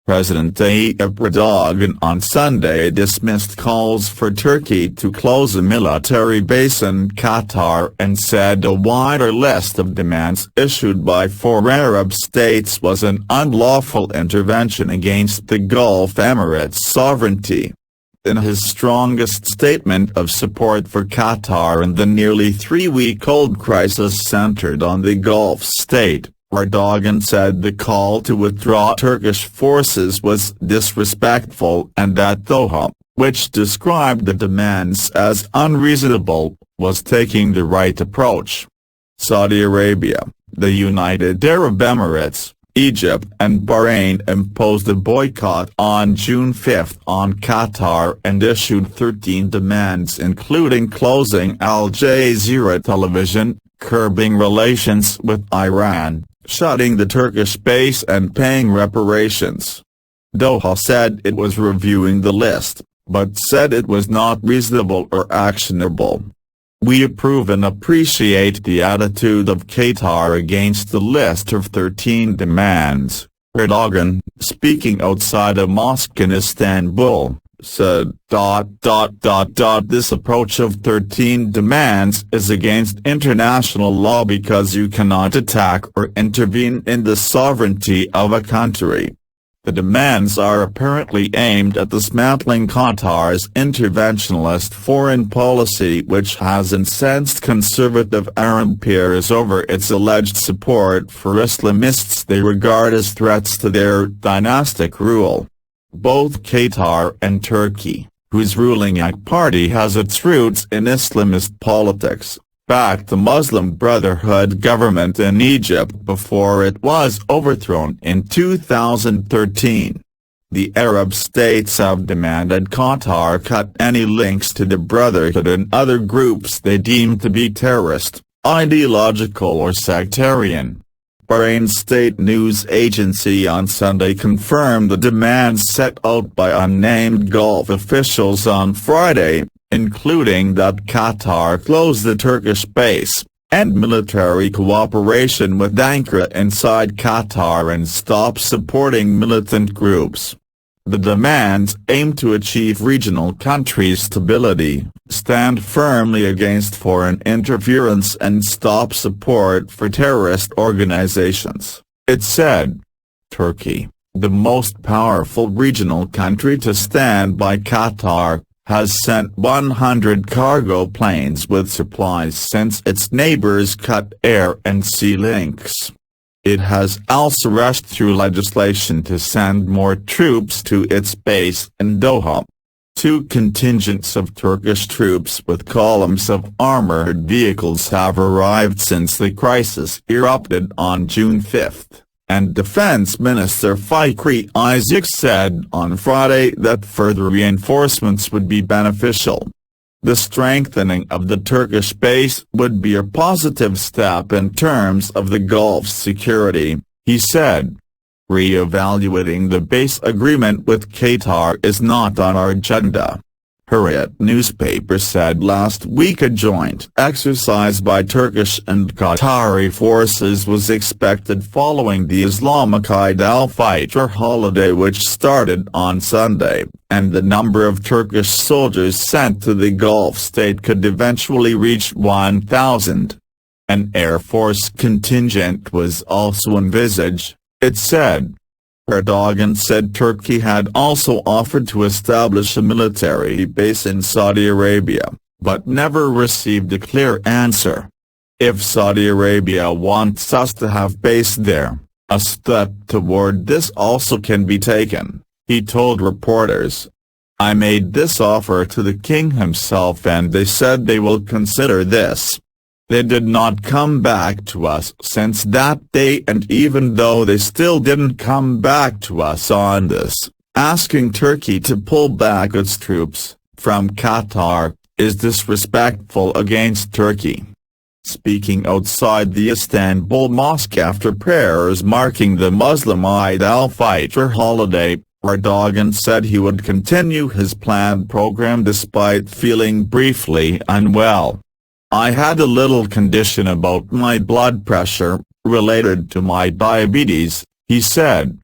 President Tayyip Erdogan on Sunday dismissed calls for Turkey to close a military base in Qatar and said a wider list of demands issued by 4 Arab states was an unlawful intervention against the Gulf Emirates' sovereignty. In his strongest statement of support for Qatar in the nearly 3-week-old crisis centered on the Gulf state, Erdogan said the call to withdraw Turkish forces was disrespectful and that Doha, which described the demands as unreasonable, was taking the right approach. Saudi Arabia, the United Arab Emirates, Egypt and Bahrain imposed a boycott on June 5 on Qatar and issued 13 demands including closing Al Jazeera television, curbing relations with Iran, shutting the Turkish base and paying reparations. Doha said it was reviewing the list, but said it was not reasonable or actionable. "We approve and appreciate the attitude of Qatar against the list of 13 demands," Erdogan, speaking outside a mosque in Istanbul, said. This approach of 13 demands is against international law because you cannot attack or intervene in the sovereignty of a country. The demands are apparently aimed at dismantling Qatar's interventionist foreign policy, which has incensed conservative Arab peers over its alleged support for Islamists they regard as threats to their dynastic rule. Both Qatar and Turkey, whose ruling party has its roots in Islamist politics, backed the Muslim Brotherhood government in Egypt before it was overthrown in 2013. The Arab states have demanded Qatar cut any links to the Brotherhood and other groups they deem to be terrorist, ideological or sectarian. Bahrain state news agency on Sunday confirmed the demands set out by unnamed Gulf officials on Friday, including that Qatar close the Turkish base, end military cooperation with Ankara inside Qatar and stop supporting militant groups. The demands aim to achieve regional countries' stability, stand firmly against foreign interference and stop support for terrorist organizations, it said. Turkey, the most powerful regional country to stand by Qatar, has sent 100 cargo planes with supplies since its neighbors cut air and sea links. It has also rushed through legislation to send more troops to its base in Doha. 2 contingents of Turkish troops with columns of armored vehicles have arrived since the crisis erupted on June 5, and Defense Minister Fikri Isaac said on Friday that further reinforcements would be beneficial. The strengthening of the Turkish base would be a positive step in terms of the Gulf's security, he said. Re-evaluating the base agreement with Qatar is not on our agenda. Hurriyet newspaper said last week a joint exercise by Turkish and Qatari forces was expected following the Islamic Eid al-Fitr holiday which started on Sunday, and the number of Turkish soldiers sent to the Gulf state could eventually reach 1,000. An Air Force contingent was also envisaged, it said. Erdogan said Turkey had also offered to establish a military base in Saudi Arabia, but never received a clear answer. If Saudi Arabia wants us to have base there, a step toward this also can be taken, he told reporters. I made this offer to the king himself and they said they will consider this. They did not come back to us since that day, and even though they still didn't come back to us on this, asking Turkey to pull back its troops from Qatar is disrespectful against Turkey. Speaking outside the Istanbul mosque after prayers marking the Muslim Eid al-Fitr holiday, Erdogan said he would continue his planned program despite feeling briefly unwell. I had a little condition about my blood pressure, related to my diabetes, he said.